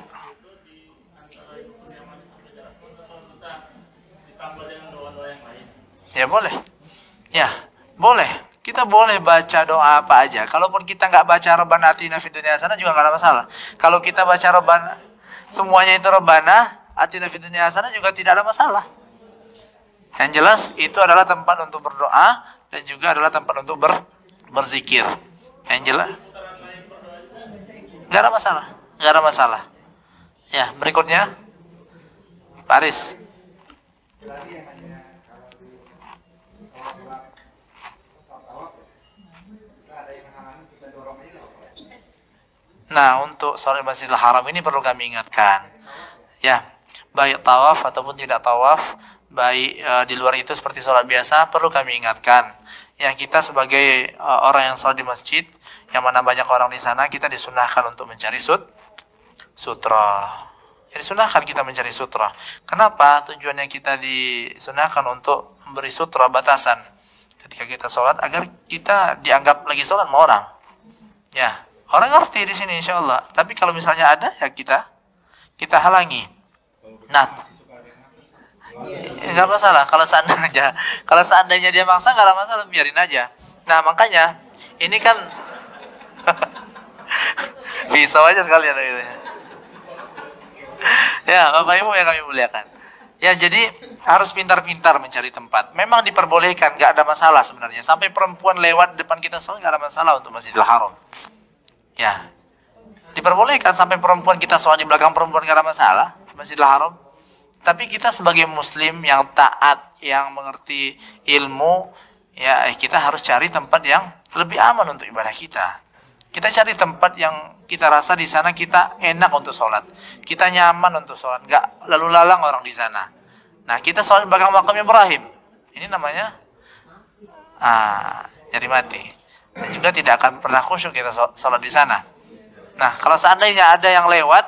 Ya boleh. Ya, boleh. Kita boleh baca doa apa aja. Kalaupun kita nggak baca Rabbana atina fid dunya hasanah juga nggak ada masalah. Kalau kita baca Rabbana semuanya itu Rabbana atina fid dunya hasanah juga tidak ada masalah. Yang jelas itu adalah tempat untuk berdoa dan juga adalah tempat untuk berzikir. Yang jelas nggak ada masalah, nggak ada masalah. Ya, berikutnya Pak Aris. Nah, untuk sholat Masjidil Haram ini perlu kami ingatkan. Ya, baik tawaf ataupun tidak tawaf, baik di luar itu seperti sholat biasa, perlu kami ingatkan. Ya, kita sebagai orang yang sholat di masjid, yang mana banyak orang di sana, kita disunahkan untuk mencari sutra. Jadi disunahkan kita mencari sutra. Kenapa? Tujuannya kita disunahkan untuk memberi sutra batasan ketika kita sholat, agar kita dianggap lagi sholat sama orang. Ya. Orang ngerti di sini insya Allah. Tapi kalau misalnya ada ya kita halangi. Nah, Nggak masalah kalau seandainya dia maksa nggak ada masalah, biarin aja. Nah makanya ini kan pisau aja sekalian gitu ya. Ya Bapak Ibu yang kami muliakan. Ya jadi harus pintar-pintar mencari tempat. Memang diperbolehkan, nggak ada masalah sebenarnya. Sampai perempuan lewat depan kita sholat nggak ada masalah untuk Masjidil Haram. Ya diperbolehkan sampai perempuan kita sholat di belakang perempuan nggak ada masalah Masjidil Haram. Tapi kita sebagai muslim yang taat, yang mengerti ilmu, ya kita harus cari tempat yang lebih aman untuk ibadah kita. Kita cari tempat yang kita rasa di sana kita enak untuk sholat, kita nyaman untuk sholat, nggak lalu lalang orang di sana. Nah kita sholat di belakang makam Ibrahim, ini namanya jadi mati. Dan juga tidak akan pernah khusyuk kita sholat di sana. Nah kalau seandainya ada yang lewat,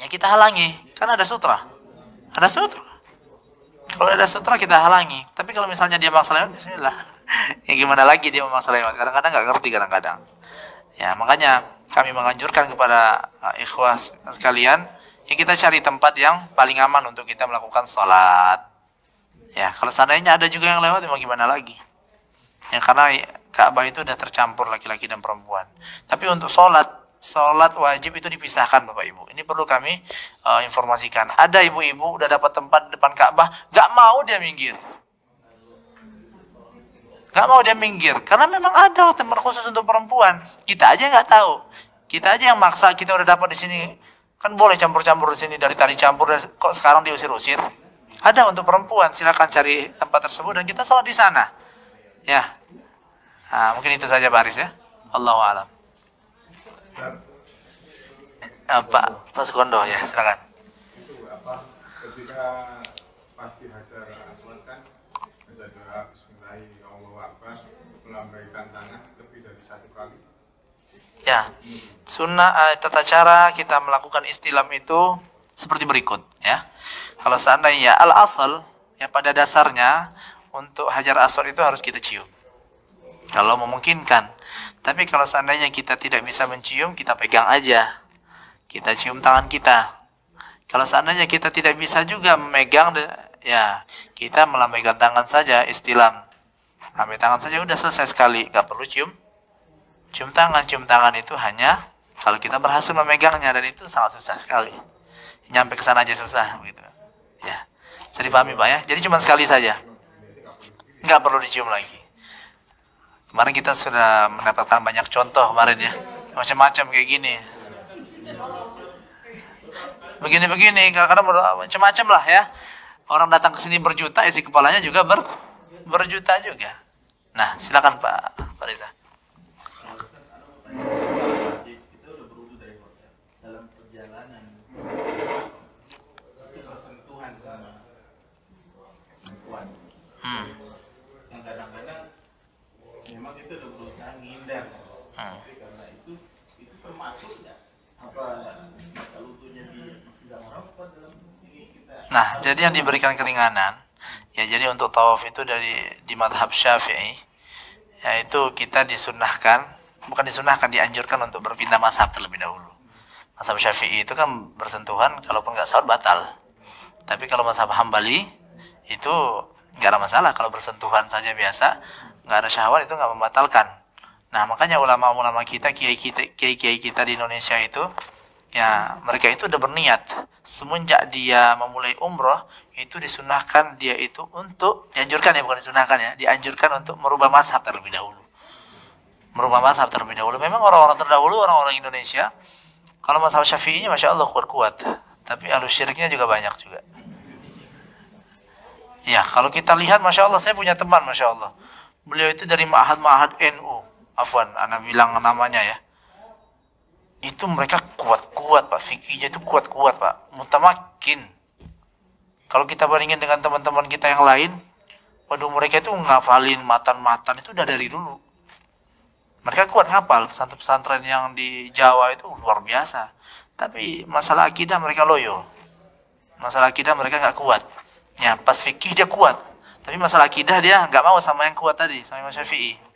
ya kita halangi, kan ada sutra. Ada sutra. Kalau ada sutra kita halangi. Tapi kalau misalnya dia maksa lewat, bismillah. Ya gimana lagi dia memaksa lewat? Kadang-kadang nggak ngerti kadang-kadang. Ya makanya kami menganjurkan kepada ikhwah sekalian, ya kita cari tempat yang paling aman untuk kita melakukan sholat. Ya kalau seandainya ada juga yang lewat, mau gimana lagi? Ya karena Ka'bah itu udah tercampur laki-laki dan perempuan. Tapi untuk sholat wajib itu dipisahkan Bapak Ibu. Ini perlu kami informasikan. Ada ibu-ibu udah dapat tempat depan Ka'bah, gak mau dia minggir. Gak mau dia minggir. Karena memang ada tempat khusus untuk perempuan. Kita aja nggak tahu. Kita aja yang maksa, kita udah dapat di sini. Kan boleh campur-campur di sini, dari tari campur, kok sekarang diusir-usir? Ada untuk perempuan, silakan cari tempat tersebut dan kita sholat di sana. Ya. Nah, mungkin itu saja Pak Aris ya. Allahu a'lam. Pak Sukondo ya, silakan. Itu ketika pasti hajar aswad kan baca doa Bismillahirrahmanirrahim, Allahu Akbar, melambaikan tangan lebih dari satu kali. Ya, sunnah tata cara kita melakukan istilam itu seperti berikut ya. Kalau seandainya al-asal ya pada dasarnya untuk hajar aswad itu harus kita cium. Kalau memungkinkan. Tapi kalau seandainya kita tidak bisa mencium, kita pegang aja. Kita cium tangan kita. Kalau seandainya kita tidak bisa juga memegang, ya kita melambaikan tangan saja, istilam. Lambaikan tangan saja udah selesai sekali, gak perlu cium. Cium tangan itu hanya kalau kita berhasil memegangnya, dan itu sangat susah sekali. Nyampe ke sana aja susah, begitu. Ya, bisa dipahami Pak ya. Jadi cuma sekali saja, nggak perlu dicium lagi. Kemarin kita sudah mendapatkan banyak contoh kemarin ya, macam-macam kayak gini. Begini-begini, kadang-kadang macam-macam lah ya. Orang datang ke sini berjuta, isi kepalanya juga berjuta juga. Nah, silakan Pak Riza. Itu udah berwudu dari hotel. Dalam perjalanan itu bersentuhan sama perempuan. Yang kadang-kadang memang itu udah berusaha ngindar. Tapi karena itu termasuk nggak apa kalau wudunya di Masjidil Haram apa dalam ini kita. Nah, jadi yang diberikan keringanan ya, jadi untuk tawaf itu di madhab Syafi'i, yaitu kita dianjurkan untuk berpindah mazhab terlebih dahulu. Mazhab Syafi'i itu kan bersentuhan, kalaupun nggak sahur batal. Tapi kalau mazhab Hambali itu nggak ada masalah, kalau bersentuhan saja biasa, nggak ada syahwat, itu nggak membatalkan. Nah makanya ulama-ulama kita, kiai kita di Indonesia itu, ya mereka itu udah berniat semenjak dia memulai umroh itu disunahkan dia itu untuk dianjurkan ya, bukan disunahkan ya, dianjurkan untuk merubah mazhab terlebih dahulu. Memang orang-orang terdahulu, orang-orang Indonesia, kalau mazhab Syafi'inya masya Allah kuat-kuat, tapi ahlus syiriknya juga banyak juga. Ya kalau kita lihat masya Allah, saya punya teman masya Allah, beliau itu dari ma'had NU. Afwan, ana bilang namanya ya. Itu mereka kuat-kuat Pak, fikihnya itu kuat-kuat Pak, mutamakin. Kalau kita bandingin dengan teman-teman kita yang lain, waduh mereka itu ngafalin matan-matan itu udah dari dulu. Mereka kuat ngapal, pesantren-pesantren yang di Jawa itu luar biasa. Tapi masalah akidah mereka loyo. Masalah akidah mereka nggak kuat. Ya, pas fikih dia kuat. Tapi masalah akidah dia nggak mau sama yang kuat tadi, sama Imam Syafi'i.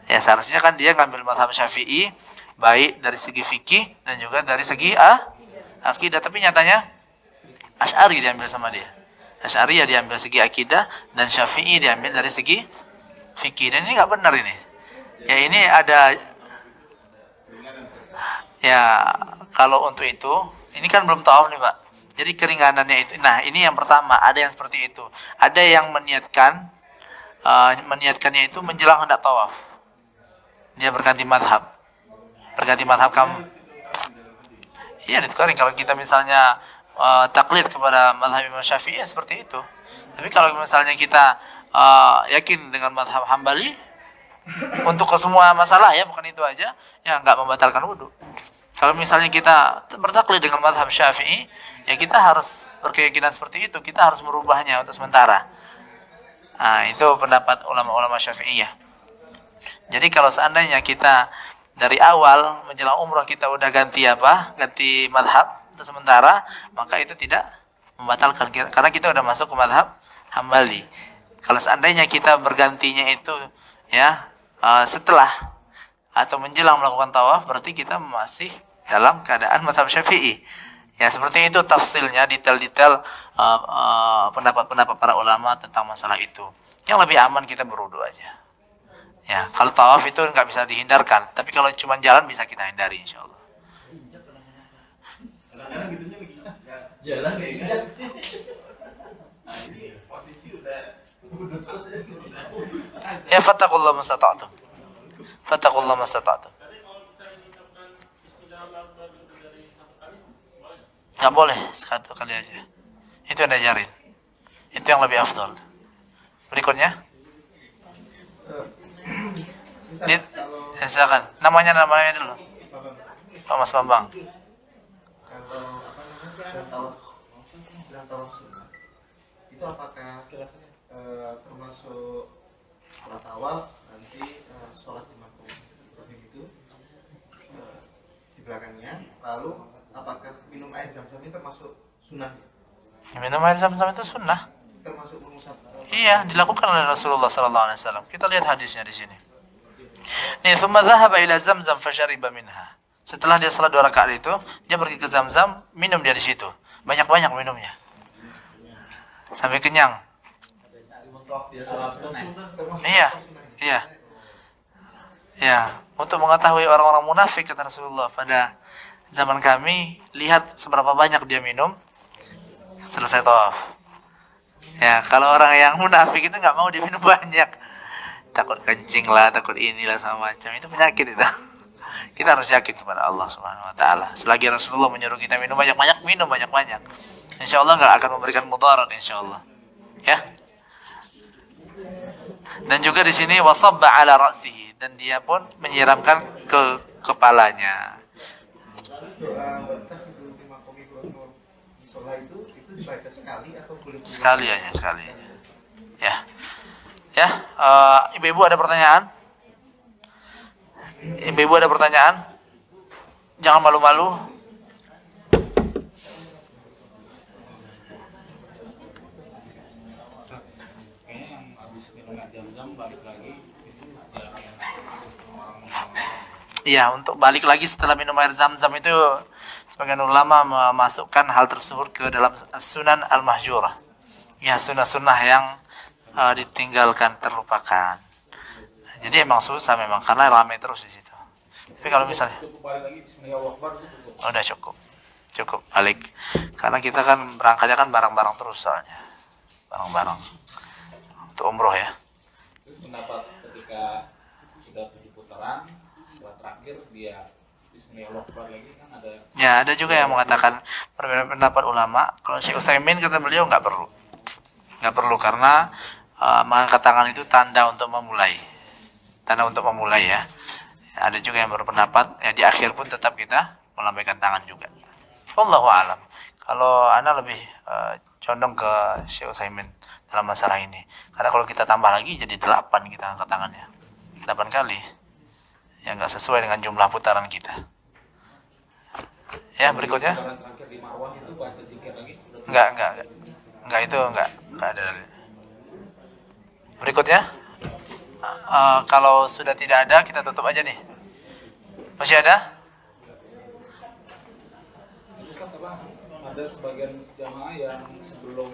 Ya seharusnya kan dia ngambil mazhab Syafi'i baik dari segi fikih dan juga dari segi akidah, tapi nyatanya Asy'ari diambil sama dia. Asy'ariyah diambil segi akidah dan Syafi'i diambil dari segi fikih. Dan ini nggak benar ini. Ya ini ada ya kalau untuk itu ini kan belum tawaf nih Pak. Jadi keringanannya itu. Nah ini yang pertama ada yang seperti itu. Ada yang meniatkannya itu menjelang hendak tawaf. Dia berganti madhab. Berganti madhab kamu. Iya ditukarin kalau kita misalnya taklid kepada madhab Imam Syafi'i ya seperti itu. Tapi kalau misalnya kita yakin dengan madhab Hambali untuk ke semua masalah ya bukan itu aja ya nggak membatalkan wudhu. Kalau misalnya kita bertaklid dengan madhab Syafi'i ya kita harus berkeyakinan seperti itu, kita harus merubahnya untuk sementara. Nah, itu pendapat ulama-ulama Syafi'iyah. Jadi kalau seandainya kita dari awal menjelang umrah kita udah ganti madhab untuk sementara, maka itu tidak membatalkan karena kita udah masuk ke madhab Hambali. Kalau seandainya kita bergantinya itu ya setelah atau menjelang melakukan tawaf, berarti kita masih dalam keadaan madhab Syafi'i. Ya seperti itu tafsilnya, detail-detail pendapat-pendapat para ulama tentang masalah itu. Yang lebih aman kita berwudu aja. Ya kalau tawaf itu nggak bisa dihindarkan, tapi kalau cuma jalan bisa kita hindari insya Allah. Kadang-kadang gitunya lagi jalan kayak gitu. Nah ini posisi udah terus ya fattaqullaha mastata'tum. Fattaqullaha mastata'tum. Nggak boleh satu kali aja. Itu yang diajarin. Itu yang lebih afdal. Berikutnya. Silakan. Namanya dulu. Pak Mas Bambang. Kalau sedang tawaf sunnah, itu apakah termasuk setelah tawaf nanti sholat di makam Ibrahim itu di belakangnya, lalu apakah minum air zam-zam ini termasuk sunnah? Minum air zam-zam itu sunnah. Termasuk mengusap? Iya, dilakukan oleh Rasulullah SAW. Kita lihat hadisnya di sini. Nih, thumma dhahaba ila zamzam fashariba minha. Setelah dia salat 2 rakaat itu, dia pergi ke Zamzam, minum dia di situ. Banyak-banyak minumnya. Sampai kenyang. Iya. Iya. Ya, untuk mengetahui orang-orang munafik kata Rasulullah pada zaman kami, lihat seberapa banyak dia minum selesai tawaf. Ya, kalau orang yang munafik itu nggak mau dia minum banyak. Takut kencing lah, takut inilah sama macam. Itu penyakit itu. Kita harus yakin kepada Allah Subhanahu wa taala. Selagi Rasulullah menyuruh kita minum banyak-banyak, minum banyak-banyak. Insyaallah enggak akan memberikan mudarat insyaallah. Ya. Dan juga di sini wasabba ala ra'sihi, dan dia pun menyiramkan ke kepalanya. Doa bertahidu di makam Ibrahim sholat itu dibaca sekali atau boleh? Sekali aja. Ya. Ya, ibu-ibu ada pertanyaan? Ibu-ibu ada pertanyaan? Jangan malu-malu. kayaknya yang habis minum jam-jam balik lagi itu jarang orang. Iya, untuk balik lagi setelah minum air zam-zam itu sebagian ulama memasukkan hal tersebut ke dalam sunan al-mahjurah. Ya, sunnah-sunnah yang ditinggalkan, terlupakan. Jadi emang susah memang karena ramai terus di situ. Tapi kalau misalnya udah cukup balik, karena kita kan berangkatnya kan bareng-barang terus soalnya, bareng-bareng untuk umroh ya. Terus pendapat ketika sudah 7 putaran setelah terakhir dia Bismillahirrahmanirrahim lagi kan ada. Ya ada juga yang mengatakan berbeda pendapat ulama. Kalau Syekh Utsaimin kata beliau nggak perlu karena mengangkat tangan itu tanda untuk memulai ya. Ada juga yang berpendapat ya di akhir pun tetap kita melambaikan tangan juga. Wallahu a'lam. Kalau ana lebih condong ke Syekh Utsaimin dalam masalah ini. Karena kalau kita tambah lagi jadi 8 kita angkat tangannya. 8 kali. Ya enggak sesuai dengan jumlah putaran kita. Ya, berikutnya. Terakhir di Marwah itu baca zikir lagi. Enggak itu enggak ada. Berikutnya. Kalau sudah tidak ada kita tutup aja nih. Masih ada? Ada sebagian jamaah yang sebelum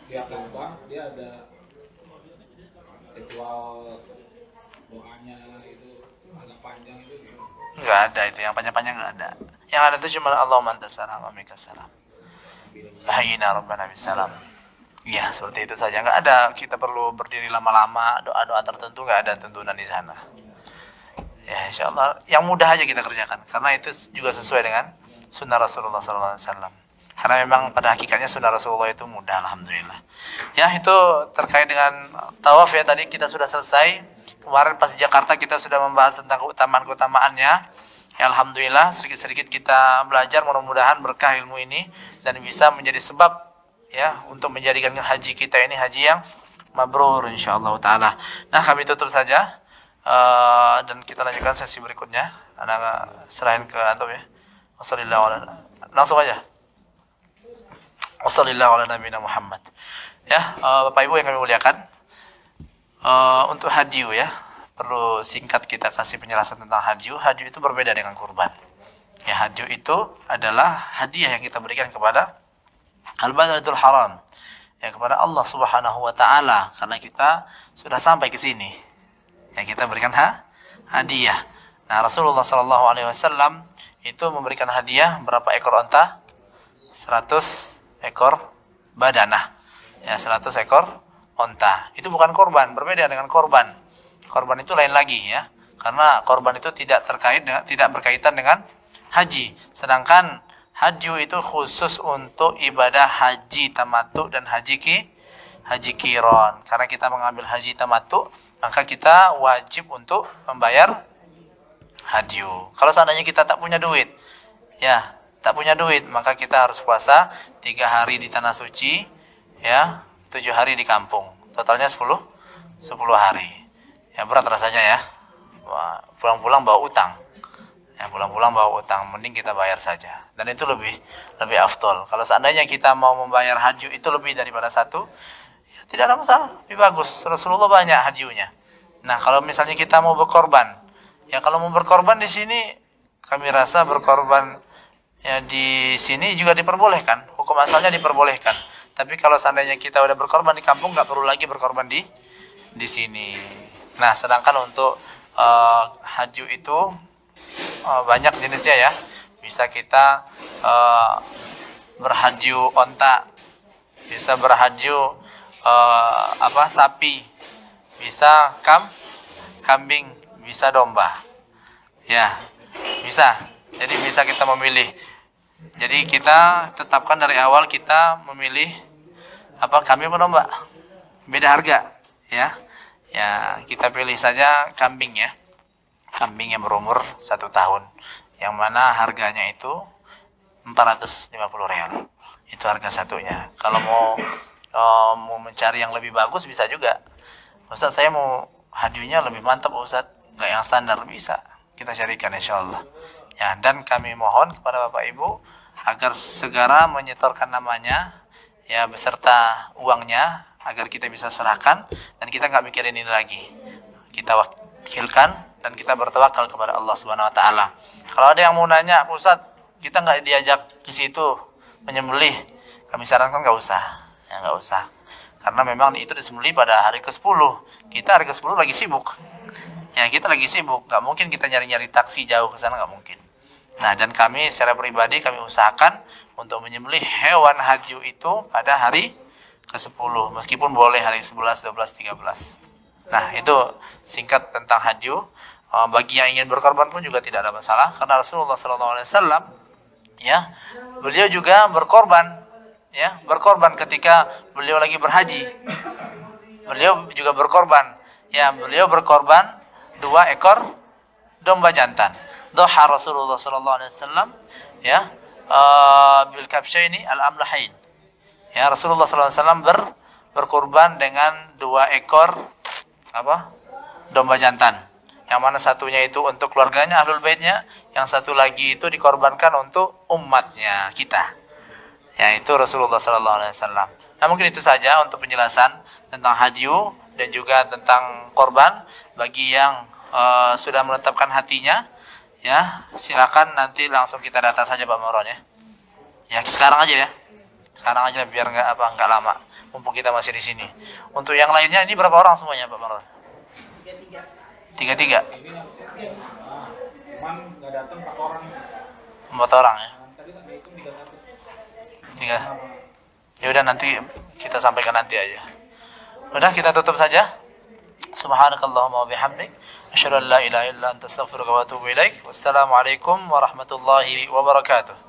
dia terbang dia ada ritual doanya itu agak panjang itu gitu. Nggak ada itu, yang panjang-panjang nggak ada. Yang ada itu cuma Allahumma antas salam wa minkas salam. Hayyina rabbana bisalam. Ya, seperti itu saja. Nggak ada kita perlu berdiri lama-lama, doa-doa tertentu nggak ada tuntunan di sana. Ya, insya Allah yang mudah aja kita kerjakan, karena itu juga sesuai dengan sunnah Rasulullah SAW. Karena memang pada hakikatnya sunnah Rasulullah itu mudah, alhamdulillah. Ya, itu terkait dengan tawaf ya, tadi kita sudah selesai. Kemarin pas di Jakarta kita sudah membahas tentang keutamaan-keutamaannya. Ya, alhamdulillah sedikit-sedikit kita belajar, mudah-mudahan berkah ilmu ini dan bisa menjadi sebab ya untuk menjadikan haji kita ini haji yang mabrur insyaallah taala. Nah, kami tutup saja dan kita lanjutkan sesi berikutnya. Anda serahin ke antum ya. Langsung aja. Wassallallahu ala nabiyina Muhammad. Ya, Bapak Ibu yang kami muliakan, untuk hadyu ya, perlu singkat kita kasih penjelasan tentang hadyu. Hadyu itu berbeda dengan kurban. Ya, hadyu itu adalah hadiah yang kita berikan kepada al-badatul haram, ya, kepada Allah Subhanahu wa taala, karena kita sudah sampai ke sini. Ya, kita berikan hadiah. Nah, Rasulullah sallallahu alaihi wasallam itu memberikan hadiah berapa ekor onta? 100 ekor badanah. Ya, 100 ekor onta. Itu bukan korban, berbeda dengan korban. Korban itu lain lagi ya. Karena korban itu tidak berkaitan dengan haji. Sedangkan haji itu khusus untuk ibadah haji tamattu dan haji qiran. Karena kita mengambil haji tamattu, maka kita wajib untuk membayar hadyu. Kalau seandainya kita tak punya duit, ya, tak punya duit, maka kita harus puasa 3 hari di tanah suci, ya, 7 hari di kampung. Totalnya 10 hari. Ya, berat rasanya ya. Wah, pulang-pulang bawa utang. Ya, pulang-pulang bawa utang, mending kita bayar saja. Dan itu lebih afdol. Kalau seandainya kita mau membayar hadyu itu lebih daripada 1, ya, tidak ada masalah, lebih bagus. Rasulullah banyak hadyunya. Nah, kalau misalnya kita mau berkorban, ya, kalau mau berkorban di sini, kami rasa berkorban ya di sini juga diperbolehkan. Hukum asalnya diperbolehkan. Tapi kalau seandainya kita udah berkorban di kampung, nggak perlu lagi berkorban di sini. Nah, sedangkan untuk hadyu itu banyak jenisnya ya. Bisa kita berhadyu onta, bisa berhadyu sapi, bisa kambing, bisa domba. Ya, bisa. Jadi bisa kita memilih. Jadi kita tetapkan dari awal kita memilih kambing atau domba. Beda harga, ya. Ya, kita pilih saja kambing ya. Kambing yang berumur 1 tahun. Yang mana harganya itu 450 real. Itu harga satunya. Kalau mau mencari yang lebih bagus bisa juga. Ustaz, saya mau hadyunya lebih mantap Ustaz. Nggak yang standar, bisa. Kita carikan insyaallah. Ya, dan kami mohon kepada Bapak Ibu agar segera menyetorkan namanya ya beserta uangnya agar kita bisa serahkan dan kita nggak mikirin ini lagi. Kita wakilkan dan kita bertawakal kepada Allah Subhanahu wa taala. Kalau ada yang mau nanya, "Ustaz, kita nggak diajak ke situ menyembelih?" Kami sarankan nggak usah. Ya, nggak usah. Karena memang itu disembelih pada hari ke-10. Kita hari ke-10 lagi sibuk. Ya, kita lagi sibuk, nggak mungkin kita nyari-nyari taksi jauh ke sana, nggak mungkin. Nah, dan kami secara pribadi kami usahakan untuk menyembelih hewan hadyu itu pada hari ke-10, meskipun boleh hari 11, 12, 13. Nah, itu singkat tentang hadyu. Bagi yang ingin berkorban pun juga tidak ada masalah, karena Rasulullah SAW, ya, beliau juga berkorban, ya, berkorban ketika beliau lagi berhaji. Beliau juga berkorban, ya, beliau berkorban 2 ekor domba jantan. Dhaha Rasulullah SAW, ya, bil kabsyaini al-amlahain. Ya, Rasulullah SAW berkorban dengan 2 ekor domba jantan. Yang mana satunya itu untuk keluarganya, ahlul baitnya, yang satu lagi itu dikorbankan untuk umatnya kita. Ya, itu Rasulullah SAW. Nah, mungkin itu saja untuk penjelasan tentang hadyu dan juga tentang korban. Bagi yang sudah menetapkan hatinya, ya, silakan nanti langsung kita datang saja Pak Moron ya. Ya, sekarang aja ya. Sekarang aja biar nggak lama. Mumpung kita masih di sini. Untuk yang lainnya ini berapa orang semuanya Pak Marwan? Tiga. Ini harusnya cuman nggak datang 4 orang. 4 orang ya. Tadi tak itu 31. Tiga. Ya udah nanti kita sampaikan nanti aja. Udah kita tutup saja. Subhanakallahumma wa bihamdik asyhadu an la ilaha illa anta astaghfiruka wa atubu ilaik. Wassalamualaikum warahmatullahi wabarakatuh.